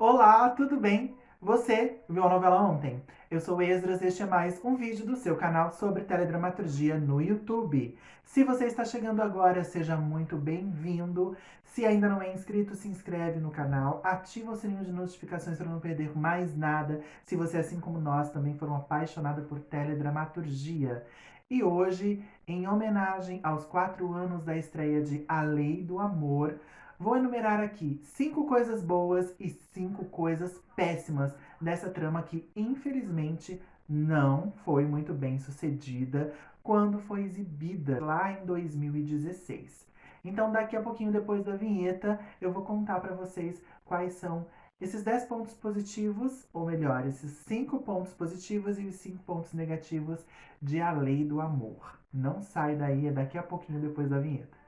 Olá, tudo bem? Você viu a novela ontem? Eu sou Esdras e este é mais um vídeo do seu canal sobre teledramaturgia no YouTube. Se você está chegando agora, seja muito bem-vindo. Se ainda não é inscrito, se inscreve no canal, ativa o sininho de notificações para não perder mais nada. Se você, assim como nós, também foram apaixonado por teledramaturgia. E hoje, em homenagem aos 4 anos da estreia de A Lei do Amor, vou enumerar aqui 5 coisas boas e 5 coisas péssimas dessa trama que, infelizmente, não foi muito bem sucedida quando foi exibida lá em 2016. Então, daqui a pouquinho, depois da vinheta, eu vou contar para vocês quais são esses 10 pontos positivos, ou melhor, esses 5 pontos positivos e os 5 pontos negativos de A Lei do Amor. Não sai daí, é daqui a pouquinho depois da vinheta.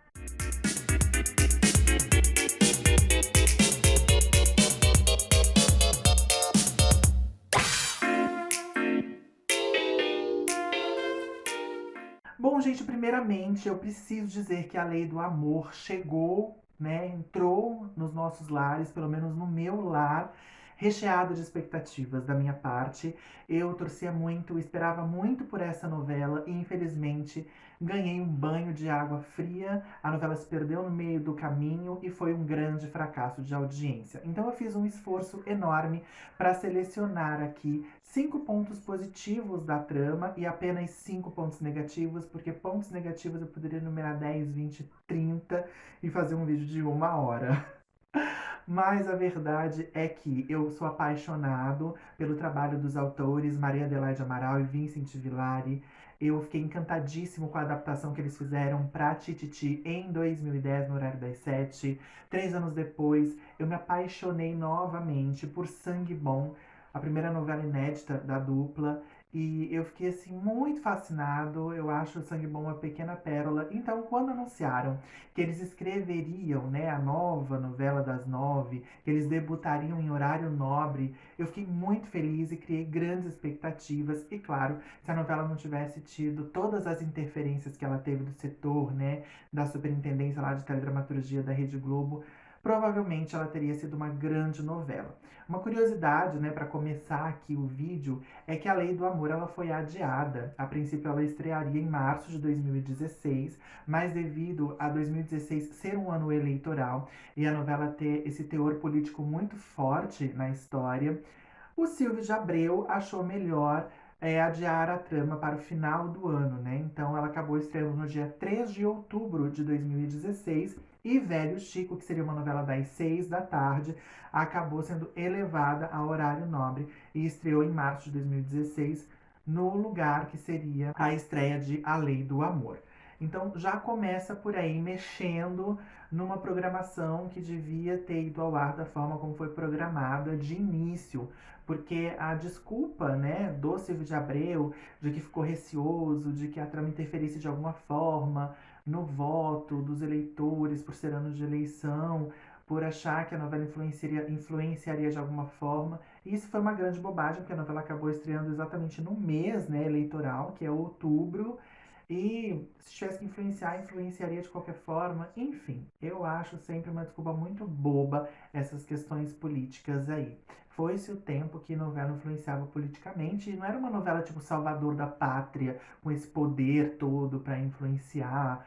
Bom, gente, primeiramente eu preciso dizer que a Lei do Amor chegou, né, entrou nos nossos lares, pelo menos no meu lar, recheado de expectativas da minha parte. Eu torcia muito, esperava muito por essa novela e infelizmente ganhei um banho de água fria. A novela se perdeu no meio do caminho e foi um grande fracasso de audiência. Então eu fiz um esforço enorme para selecionar aqui 5 pontos positivos da trama e apenas 5 pontos negativos, porque pontos negativos eu poderia enumerar 10, 20, 30 e fazer um vídeo de 1 hora. Mas a verdade é que eu sou apaixonado pelo trabalho dos autores Maria Adelaide Amaral e Vincent Villari. Eu fiquei encantadíssimo com a adaptação que eles fizeram para Tititi em 2010, no horário das 7. 3 anos depois, eu me apaixonei novamente por Sangue Bom, a primeira novela inédita da dupla. E eu fiquei assim muito fascinado. Eu acho o Sangue Bom uma pequena pérola. Então, quando anunciaram que eles escreveriam, né, a nova novela das 9, que eles debutariam em horário nobre, eu fiquei muito feliz e criei grandes expectativas. E claro, se a novela não tivesse tido todas as interferências que ela teve do setor, né, da superintendência lá de teledramaturgia da Rede Globo, provavelmente ela teria sido uma grande novela. Uma curiosidade, né, para começar aqui o vídeo, é que A Lei do Amor ela foi adiada. A princípio ela estrearia em março de 2016, mas devido a 2016 ser um ano eleitoral e a novela ter esse teor político muito forte na história, o Silvio de Abreu achou melhor adiar a trama para o final do ano, né? Então ela acabou estreando no dia 3 de outubro de 2016 e Velho Chico, que seria uma novela das 6 da tarde, acabou sendo elevada a horário nobre e estreou em março de 2016 no lugar que seria a estreia de A Lei do Amor. Então já começa por aí mexendo numa programação que devia ter ido ao ar da forma como foi programada de início, porque a desculpa, né, do Silvio de Abreu de que ficou receoso, de que a trama interferisse de alguma forma no voto dos eleitores por ser ano de eleição, por achar que a novela influenciaria de alguma forma. E isso foi uma grande bobagem, porque a novela acabou estreando exatamente no mês, né, eleitoral, que é outubro, e se tivesse que influenciar, influenciaria de qualquer forma. Enfim, eu acho sempre uma desculpa muito boba essas questões políticas aí. Foi-se o tempo que novela influenciava politicamente e não era uma novela tipo Salvador da Pátria, com esse poder todo para influenciar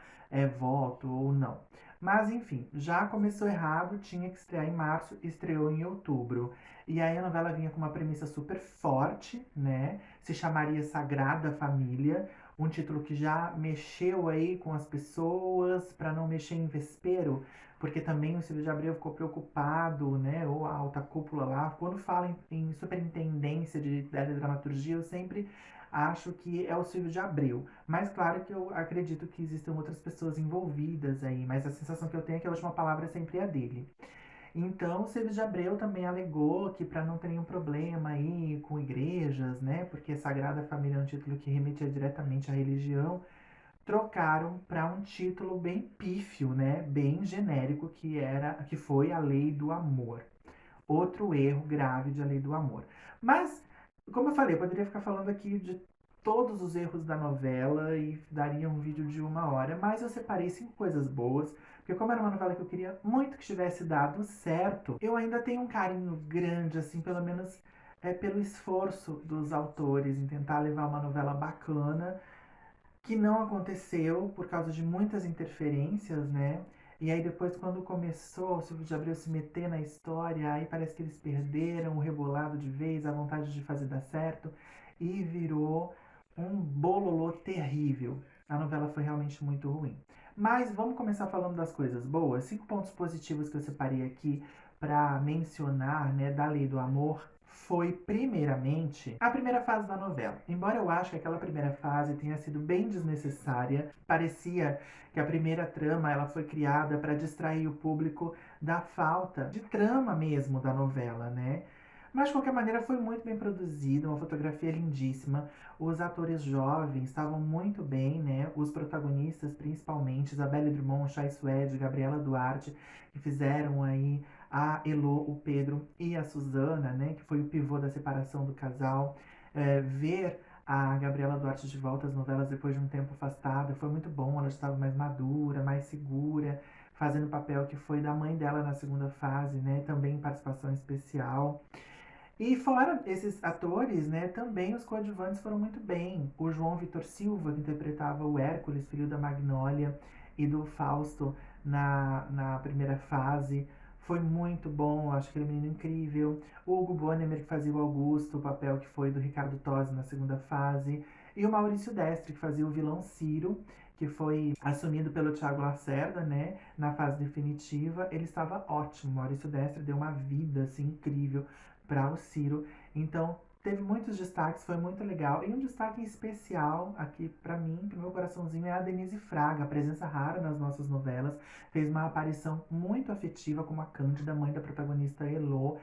voto ou não. Mas enfim, já começou errado, tinha que estrear em março, estreou em outubro. E aí a novela vinha com uma premissa super forte, né? Se chamaria Sagrada Família, um título que já mexeu aí com as pessoas para não mexer em vespeiro, porque também o Silvio de Abreu ficou preocupado, né, ou a alta cúpula lá, quando fala em superintendência de dramaturgia, eu sempre acho que é o Silvio de Abreu. Mas claro que eu acredito que existem outras pessoas envolvidas aí, mas a sensação que eu tenho é que a última palavra sempre é a dele. Então, o Silvio de Abreu também alegou que para não ter nenhum problema aí com igrejas, né, porque Sagrada Família é um título que remetia diretamente à religião, trocaram para um título bem pífio, né, bem genérico, que foi A Lei do Amor. Outro erro grave de A Lei do Amor. Mas, como eu falei, eu poderia ficar falando aqui de todos os erros da novela e daria um vídeo de 1 hora, mas eu separei 5 coisas boas, porque como era uma novela que eu queria muito que tivesse dado certo, eu ainda tenho um carinho grande, assim, pelo menos pelo esforço dos autores em tentar levar uma novela bacana, que não aconteceu por causa de muitas interferências, né? E aí depois quando começou o Silvio de Abreu se meter na história, aí parece que eles perderam o rebolado de vez, a vontade de fazer dar certo, e virou um bololô terrível. A novela foi realmente muito ruim. Mas vamos começar falando das coisas boas. 5 pontos positivos que eu separei aqui para mencionar, né, da Lei do Amor foi, primeiramente, a primeira fase da novela. Embora eu ache que aquela primeira fase tenha sido bem desnecessária, parecia que a primeira trama ela foi criada para distrair o público da falta de trama mesmo da novela, né? Mas de qualquer maneira foi muito bem produzida, uma fotografia lindíssima. Os atores jovens estavam muito bem, né? Os protagonistas, principalmente, Isabelle Drummond, Chay Suede, Gabriela Duarte, que fizeram aí a Elo, o Pedro e a Suzana, né? Que foi o pivô da separação do casal. Ver a Gabriela Duarte de volta às novelas depois de um tempo afastada foi muito bom. Ela estava mais madura, mais segura, fazendo o papel que foi da mãe dela na segunda fase, né? Também em participação especial. E fora esses atores, né, também os coadjuvantes foram muito bem. O João Vitor Silva, que interpretava o Hércules, filho da Magnólia e do Fausto na primeira fase, foi muito bom, acho que ele é um menino incrível. O Hugo Bonemer, que fazia o Augusto, o papel que foi do Ricardo Tosi na segunda fase. E o Maurício Destre, que fazia o vilão Ciro, que foi assumido pelo Thiago Lacerda, né, na fase definitiva. Ele estava ótimo, o Maurício Destre deu uma vida, assim, incrível para o Ciro. Então, teve muitos destaques, foi muito legal. E um destaque especial aqui para mim, pro meu coraçãozinho, é a Denise Fraga, presença rara nas nossas novelas. Fez uma aparição muito afetiva como a Cândida, mãe da protagonista Elô.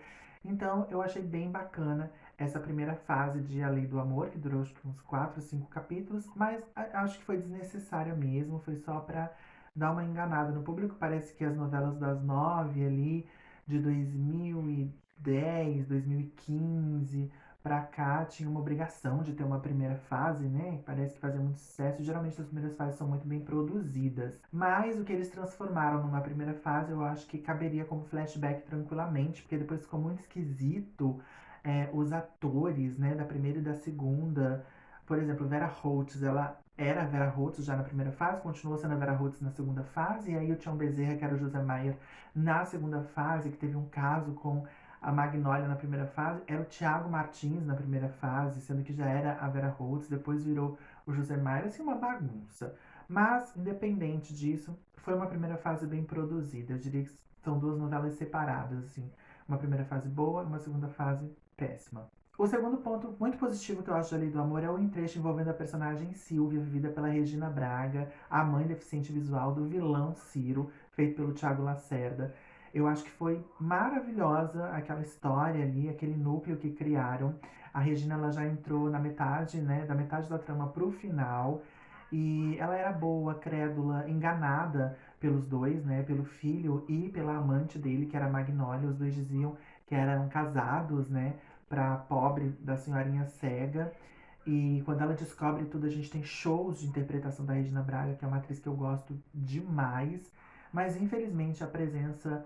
Então, eu achei bem bacana essa primeira fase de A Lei do Amor, que durou acho que uns 4, 5 capítulos, mas acho que foi desnecessária mesmo, foi só para dar uma enganada no público. Parece que as novelas das 9 ali, de 2010, 2015 pra cá, tinha uma obrigação de ter uma primeira fase, né? Parece que fazia muito sucesso. Geralmente as primeiras fases são muito bem produzidas. Mas o que eles transformaram numa primeira fase, eu acho que caberia como flashback tranquilamente, porque depois ficou muito esquisito os atores, né, da primeira e da segunda. Por exemplo, Vera Holtz, ela era a Vera Holtz já na primeira fase, continuou sendo a Vera Holtz na segunda fase, e aí o Tião Bezerra, que era o José Maier, na segunda fase, que teve um caso com a Magnólia na primeira fase, era o Thiago Martins na primeira fase, sendo que já era a Vera Holtz, depois virou o José Maier, assim, uma bagunça. Mas, independente disso, foi uma primeira fase bem produzida. Eu diria que são 2 novelas separadas, assim. Uma primeira fase boa e uma segunda fase péssima. O segundo ponto muito positivo que eu acho da Lei do Amor é o trecho envolvendo a personagem Silvia, vivida pela Regina Braga, a mãe deficiente visual do vilão Ciro, feito pelo Thiago Lacerda. Eu acho que foi maravilhosa aquela história ali, aquele núcleo que criaram. A Regina ela já entrou na metade, né, da metade da trama pro final. E ela era boa, crédula, enganada pelos dois, né, pelo filho e pela amante dele, que era a Magnólia. Os dois diziam que eram casados, né, pra pobre da senhorinha cega. E quando ela descobre tudo, a gente tem shows de interpretação da Regina Braga, que é uma atriz que eu gosto demais. Mas infelizmente a presença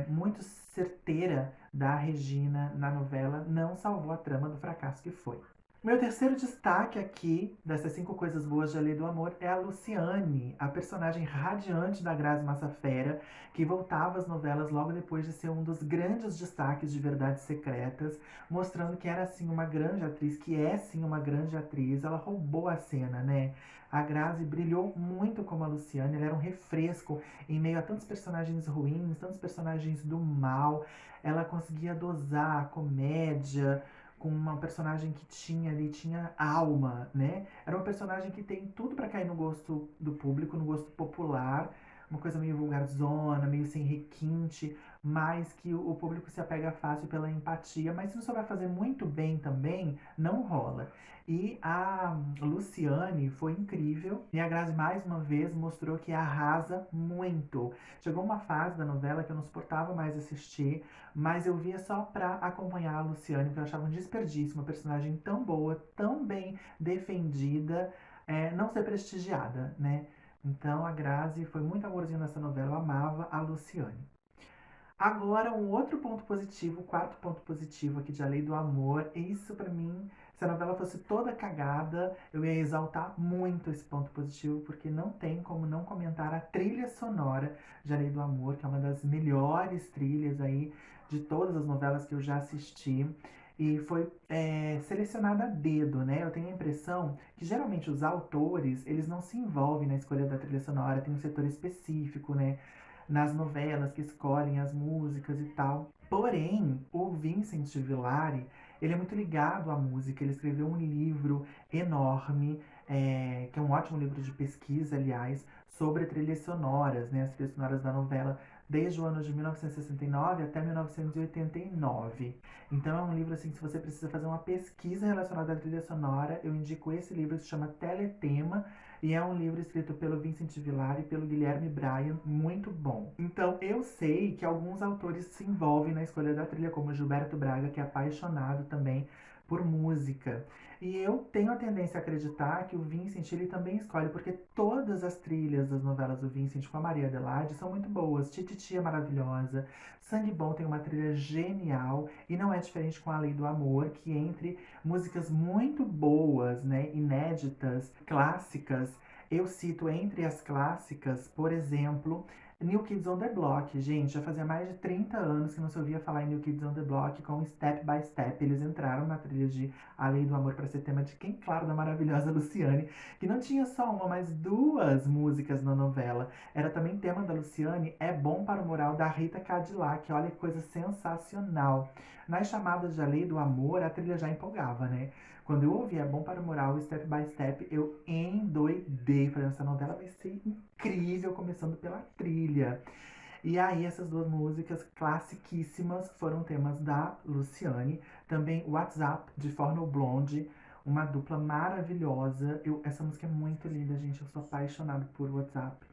muito certeira da Regina na novela não salvou a trama do fracasso que foi. Meu terceiro destaque aqui, dessas 5 coisas boas de A Lei do Amor, é a Luciane, a personagem radiante da Grazi Massafera, que voltava às novelas logo depois de ser um dos grandes destaques de Verdades Secretas, mostrando que era sim uma grande atriz, que é sim uma grande atriz. Ela roubou a cena, né? A Grazi brilhou muito como a Luciane, ela era um refresco em meio a tantos personagens ruins, tantos personagens do mal. Ela conseguia dosar a comédia, com uma personagem que tinha ali, tinha alma, né? Era uma personagem que tem tudo para cair no gosto do público, no gosto popular, uma coisa meio vulgarzona, meio sem requinte, mas que o público se apega fácil pela empatia. Mas se não souber fazer muito bem também, não rola. E a Luciane foi incrível. E a Grazi, mais uma vez, mostrou que arrasa muito. Chegou uma fase da novela que eu não suportava mais assistir, mas eu via só pra acompanhar a Luciane, porque eu achava um desperdício, uma personagem tão boa, tão bem defendida, não ser prestigiada, né? Então a Grazi foi muito amorzinho nessa novela, eu amava a Luciane. Agora, um outro ponto positivo, o quarto ponto positivo aqui de A Lei do Amor, isso pra mim, se a novela fosse toda cagada, eu ia exaltar muito esse ponto positivo, porque não tem como não comentar a trilha sonora de A Lei do Amor, que é uma das melhores trilhas aí de todas as novelas que eu já assisti. E foi selecionada a dedo, né? Eu tenho a impressão que geralmente os autores, eles não se envolvem na escolha da trilha sonora, tem um setor específico, né? Nas novelas que escolhem as músicas e tal. Porém, o Vincent Villari, ele é muito ligado à música. Ele escreveu um livro enorme, que é um ótimo livro de pesquisa, aliás, sobre trilhas sonoras, né? As trilhas sonoras da novela desde o ano de 1969 até 1989. Então é um livro assim, se você precisa fazer uma pesquisa relacionada à trilha sonora, eu indico esse livro que se chama Teletema, e é um livro escrito pelo Vincent Villari e pelo Guilherme Bryan, muito bom. Então eu sei que alguns autores se envolvem na escolha da trilha, como Gilberto Braga, que é apaixonado também por música. E eu tenho a tendência a acreditar que o Vincent ele também escolhe, porque todas as trilhas das novelas do Vincent com a Maria Adelaide são muito boas. Tititi é maravilhosa, Sangue Bom tem uma trilha genial, e não é diferente com A Lei do Amor, que entre músicas muito boas, né, inéditas, clássicas, eu cito entre as clássicas, por exemplo, New Kids on the Block. Gente, já fazia mais de 30 anos que não se ouvia falar em New Kids on the Block com Step by Step. Eles entraram na trilha de A Lei do Amor para ser tema de quem? Claro, da maravilhosa Luciane, que não tinha só uma, mas duas músicas na novela. Era também tema da Luciane, É Bom para o Moral, da Rita Cadillac. Olha que coisa sensacional. Nas chamadas de A Lei do Amor, a trilha já empolgava, né? Quando eu ouvi É Bom para o Moral, Step by Step, eu endoidei. Falei, essa novela vai ser incrível, começando pela trilha. E aí, essas duas músicas classiquíssimas foram temas da Luciane. Também WhatsApp, de Forno Blonde, uma dupla maravilhosa. Essa música é muito linda, gente. Eu sou apaixonado por WhatsApp.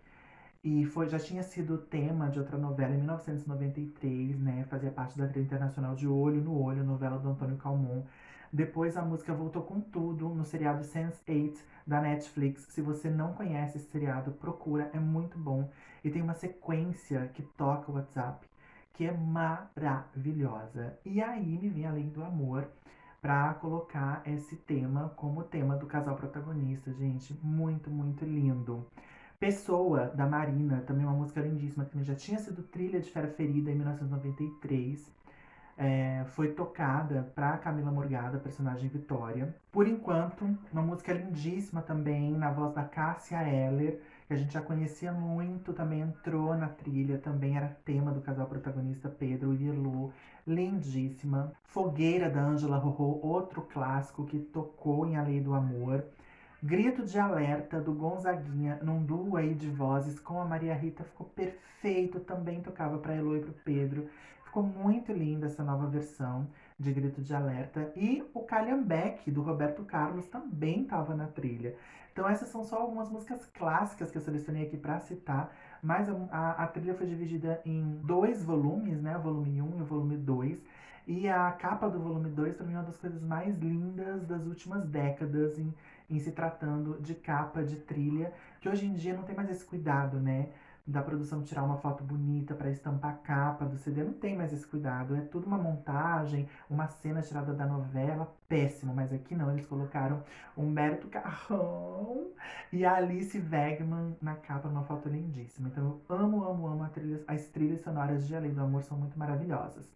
E já tinha sido tema de outra novela em 1993, né? Fazia parte da trilha internacional de Olho no Olho, novela do Antônio Calmon. Depois a música voltou com tudo no seriado Sense8 da Netflix. Se você não conhece esse seriado, procura, é muito bom. E tem uma sequência que toca o WhatsApp, que é maravilhosa. E aí me vem Além do Amor pra colocar esse tema como tema do casal protagonista, gente. Muito, muito lindo. Pessoa, da Marina, também uma música lindíssima, que também já tinha sido trilha de Fera Ferida em 1993. Foi tocada para Camila Morgado, a personagem Vitória. Por enquanto, uma música lindíssima também, na voz da Cássia Eller, que a gente já conhecia muito, também entrou na trilha, também era tema do casal protagonista Pedro e Elô. Lindíssima. Fogueira, da Ângela Rorô, outro clássico que tocou em A Lei do Amor. Grito de Alerta, do Gonzaguinha, num duo aí de vozes com a Maria Rita, ficou perfeito, também tocava para Elô e para Pedro. Ficou muito linda essa nova versão de Grito de Alerta. E o Calhambeque, do Roberto Carlos, também estava na trilha. Então essas são só algumas músicas clássicas que eu selecionei aqui para citar, mas a trilha foi dividida em dois volumes, né? O volume 1 e o volume 2. E a capa do volume 2 para mim é uma das coisas mais lindas das últimas décadas em se tratando de capa de trilha, que hoje em dia não tem mais esse cuidado, né? Da produção tirar uma foto bonita para estampar a capa do CD, não tem mais esse cuidado. É tudo uma montagem, uma cena tirada da novela, péssimo. Mas aqui não, eles colocaram Humberto Carrão e a Alice Wegman na capa, numa foto lindíssima. Então eu amo, amo, amo as trilhas sonoras de Além do Amor, são muito maravilhosas.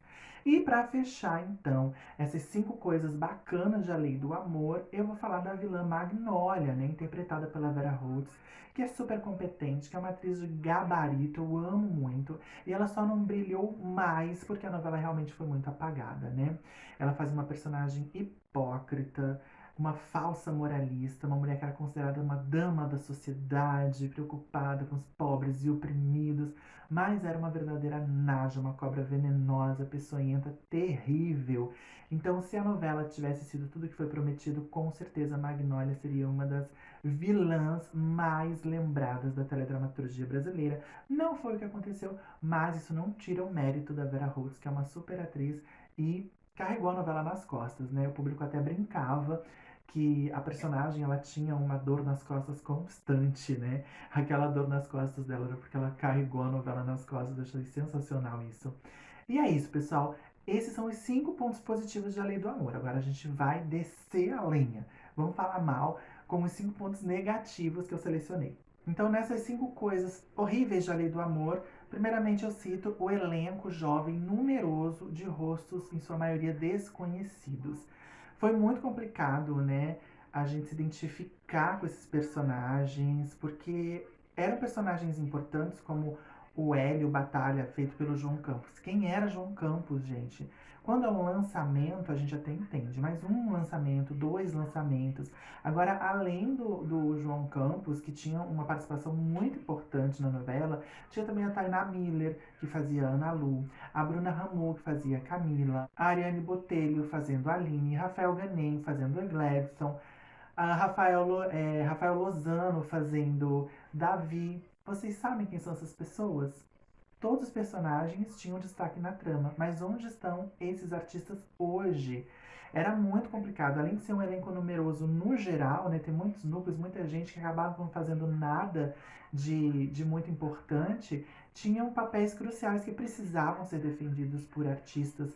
E para fechar, então, essas 5 coisas bacanas de A Lei do Amor, eu vou falar da vilã Magnólia, né, interpretada pela Vera Holtz, que é super competente, que é uma atriz de gabarito, eu amo muito, e ela só não brilhou mais porque a novela realmente foi muito apagada, né? Ela faz uma personagem hipócrita, uma falsa moralista, uma mulher que era considerada uma dama da sociedade, preocupada com os pobres e oprimidos, mas era uma verdadeira naja, uma cobra venenosa, peçonhenta, terrível. Então, se a novela tivesse sido tudo que foi prometido, com certeza Magnólia seria uma das vilãs mais lembradas da teledramaturgia brasileira. Não foi o que aconteceu, mas isso não tira o mérito da Vera Holtz, que é uma super atriz e carregou a novela nas costas, né? O público até brincava que a personagem ela tinha uma dor nas costas constante, né? Aquela dor nas costas dela era porque ela carregou a novela nas costas. Eu achei sensacional isso. E é isso, pessoal. Esses são os 5 pontos positivos de A Lei do Amor. Agora a gente vai descer a lenha. Vamos falar mal com os 5 pontos negativos que eu selecionei. Então, nessas 5 coisas horríveis de A Lei do Amor, primeiramente eu cito o elenco jovem numeroso de rostos, em sua maioria desconhecidos. Foi muito complicado, né, a gente se identificar com esses personagens, porque eram personagens importantes como o Hélio Batalha, feito pelo João Campos. Quem era João Campos, gente? Quando é um lançamento, a gente até entende, mas um lançamento, 2 lançamentos. Agora, além do João Campos, que tinha uma participação muito importante na novela, tinha também a Tainá Miller, que fazia Ana Lu, a Bruna Ramu, que fazia Camila, a Ariane Botelho fazendo Aline, Rafael Ganem fazendo Gladson, a Rafael Lozano fazendo Davi. Vocês sabem quem são essas pessoas? Todos os personagens tinham destaque na trama, mas onde estão esses artistas hoje? Era muito complicado, além de ser um elenco numeroso no geral, né, ter muitos núcleos, muita gente que acabava não fazendo nada de muito importante, tinham papéis cruciais que precisavam ser defendidos por artistas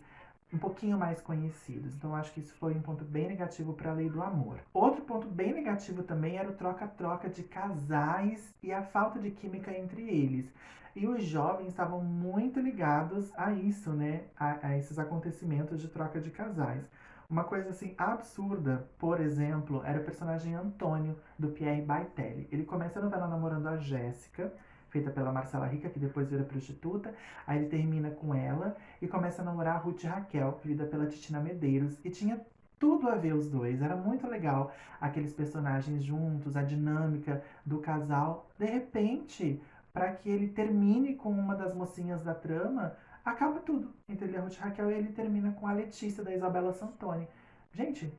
um pouquinho mais conhecidos. Então acho que isso foi um ponto bem negativo para A Lei do Amor. Outro ponto bem negativo também era o troca-troca de casais e a falta de química entre eles. E os jovens estavam muito ligados a isso, né? A esses acontecimentos de troca de casais. Uma coisa assim absurda, por exemplo, era o personagem Antônio, do Pierre Baitelli. Ele começa a novela namorando a Jéssica, feita pela Marcela Rica, que depois vira prostituta. Aí ele termina com ela e começa a namorar a Ruth Raquel, vivida pela Titina Medeiros. E tinha tudo a ver os dois. Era muito legal aqueles personagens juntos, a dinâmica do casal. De repente, para que ele termine com uma das mocinhas da trama, acaba tudo entre ele e a Ruth Raquel e ele termina com a Letícia, da Isabela Santoni. Gente,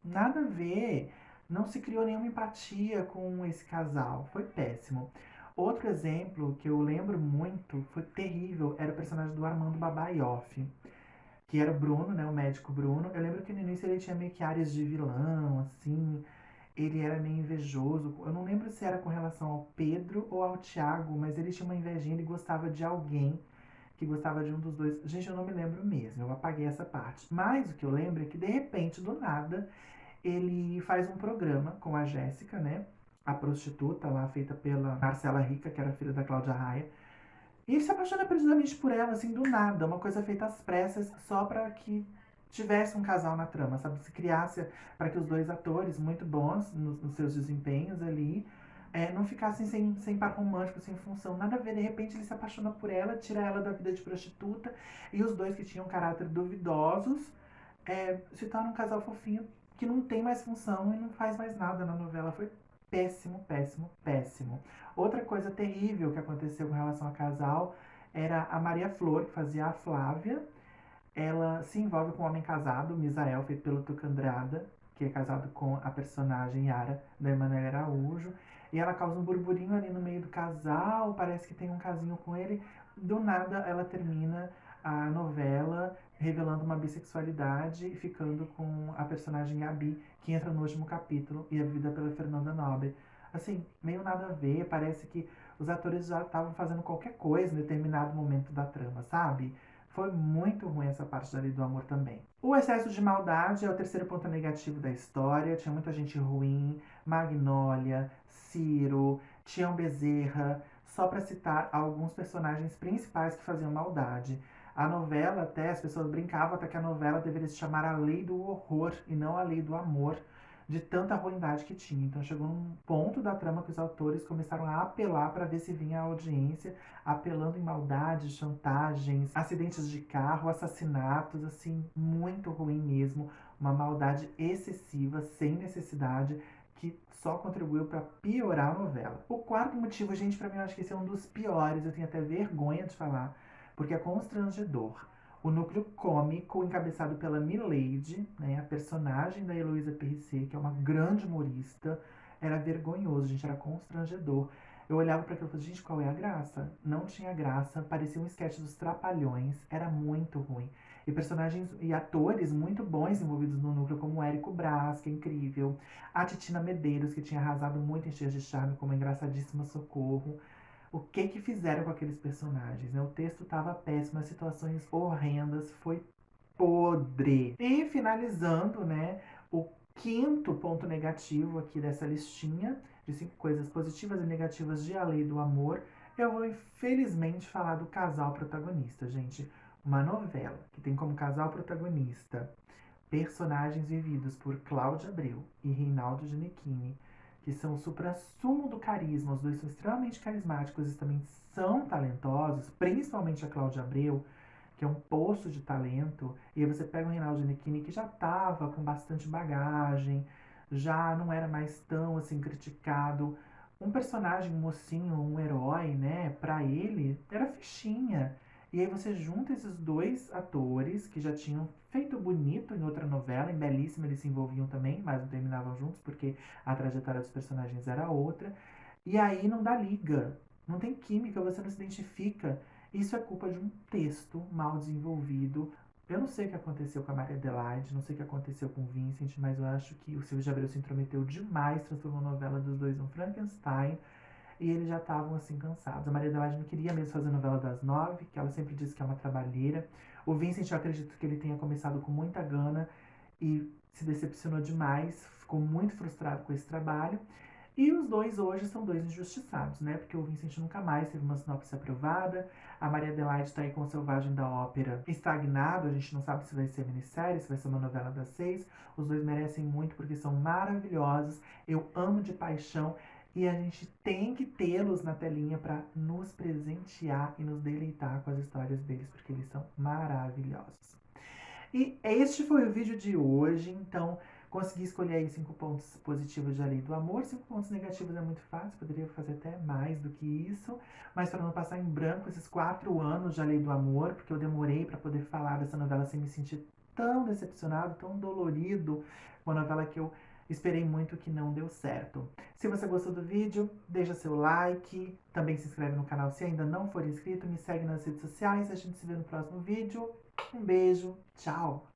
nada a ver. Não se criou nenhuma empatia com esse casal. Foi péssimo. Outro exemplo que eu lembro muito, foi terrível, era o personagem do Armando Babaioff, que era o Bruno, né, o médico Bruno. Eu lembro que no início ele tinha meio que áreas de vilão, assim, ele era meio invejoso. Eu não lembro se era com relação ao Pedro ou ao Thiago, mas ele tinha uma invejinha, ele gostava de alguém que gostava de um dos dois. Gente, eu não me lembro mesmo, eu apaguei essa parte. Mas o que eu lembro é que, de repente, do nada, ele faz um programa com a Jéssica, né? A prostituta lá, feita pela Marcela Rica, que era filha da Cláudia Raia. E ele se apaixona perdidamente por ela, assim, do nada. Uma coisa feita às pressas, só para que tivesse um casal na trama, sabe? Se criasse para que os dois atores, muito bons nos seus desempenhos ali, não ficassem sem par romântico, sem função. Nada a ver, de repente ele se apaixona por ela, tira ela da vida de prostituta, e os dois que tinham caráter duvidosos se tornam um casal fofinho que não tem mais função e não faz mais nada na novela. Foi péssimo, péssimo, péssimo. Outra coisa terrível que aconteceu com relação a casal era a Maria Flor, que fazia a Flávia. Ela se envolve com um homem casado, Misael, feito pelo Tuca Andrada, que é casado com a personagem Yara, da Emanuele Araújo. E ela causa um burburinho ali no meio do casal, parece que tem um casinho com ele. Do nada, ela termina a novela revelando uma bissexualidade e ficando com a personagem Gabi, que entra no último capítulo e é vivida pela Fernanda Nobre. Assim, meio nada a ver, parece que os atores já estavam fazendo qualquer coisa em determinado momento da trama, sabe? Foi muito ruim essa parte da Lei do Amor também. O excesso de maldade é o terceiro ponto negativo da história. Tinha muita gente ruim, Magnólia, Ciro, Tião Bezerra, só para citar alguns personagens principais que faziam maldade. A novela até, as pessoas brincavam até que a novela deveria se chamar A Lei do Horror e não A Lei do Amor, de tanta ruindade que tinha. Então chegou num ponto da trama que os autores começaram a apelar para ver se vinha a audiência, apelando em maldades, chantagens, acidentes de carro, assassinatos, assim, muito ruim mesmo, uma maldade excessiva, sem necessidade, que só contribuiu para piorar a novela. O quarto motivo, gente, para mim eu acho que esse é um dos piores, eu tenho até vergonha de falar, porque é constrangedor. O núcleo cômico, encabeçado pela Milady, né, a personagem da Heloísa Perricet, que é uma grande humorista, era vergonhoso, gente, era constrangedor. Eu olhava para aquilo e falava, gente, qual é a graça? Não tinha graça, parecia um sketch dos Trapalhões, era muito ruim. E personagens e atores muito bons envolvidos no núcleo, como o Érico Brás, que é incrível, a Titina Medeiros, que tinha arrasado muito em Cheias de Charme, como a engraçadíssima Socorro. O que que fizeram com aqueles personagens, né? O texto tava péssimo, as situações horrendas, foi podre. E finalizando, né, o quinto ponto negativo aqui dessa listinha de 5 coisas positivas e negativas de A Lei do Amor, eu vou infelizmente falar do casal protagonista, gente. Uma novela que tem como casal protagonista personagens vividos por Cláudia Abreu e Reinaldo Ginettini, que são o suprassumo do carisma. Os dois são extremamente carismáticos e também são talentosos, principalmente a Cláudia Abreu, que é um poço de talento. E aí você pega o Reinaldo Ginettini, que já estava com bastante bagagem, já não era mais tão assim criticado. Um personagem, um mocinho, um herói, né? Pra ele, era fichinha. E aí você junta esses dois atores que já tinham feito bonito em outra novela, em Belíssima eles se envolviam também, mas não terminavam juntos porque a trajetória dos personagens era outra. E aí não dá liga, não tem química, você não se identifica. Isso é culpa de um texto mal desenvolvido. Eu não sei o que aconteceu com a Maria Adelaide, não sei o que aconteceu com o Vincent, mas eu acho que o Silvio de Abreu se intrometeu demais, transformou a novela dos dois num Frankenstein. E eles já estavam assim cansados. A Maria Adelaide não queria mesmo fazer a novela das 9, que ela sempre disse que é uma trabalheira. O Vincent, eu acredito que ele tenha começado com muita gana e se decepcionou demais, ficou muito frustrado com esse trabalho. E os dois hoje são dois injustiçados, né? Porque o Vincent nunca mais teve uma sinopse aprovada. A Maria Adelaide tá aí com o Selvagem da Ópera estagnado. A gente não sabe se vai ser minissérie, se vai ser uma novela das 6. Os dois merecem muito porque são maravilhosos. Eu amo de paixão. E a gente tem que tê-los na telinha para nos presentear e nos deleitar com as histórias deles, porque eles são maravilhosos. E este foi o vídeo de hoje, então consegui escolher aí 5 pontos positivos de A Lei do Amor, 5 pontos negativos é muito fácil, poderia fazer até mais do que isso, mas para não passar em branco esses 4 anos de A Lei do Amor, porque eu demorei para poder falar dessa novela sem me sentir tão decepcionado, tão dolorido, uma novela que eu esperei muito que não deu certo. Se você gostou do vídeo, deixa seu like, também se inscreve no canal se ainda não for inscrito, me segue nas redes sociais, a gente se vê no próximo vídeo. Um beijo, tchau!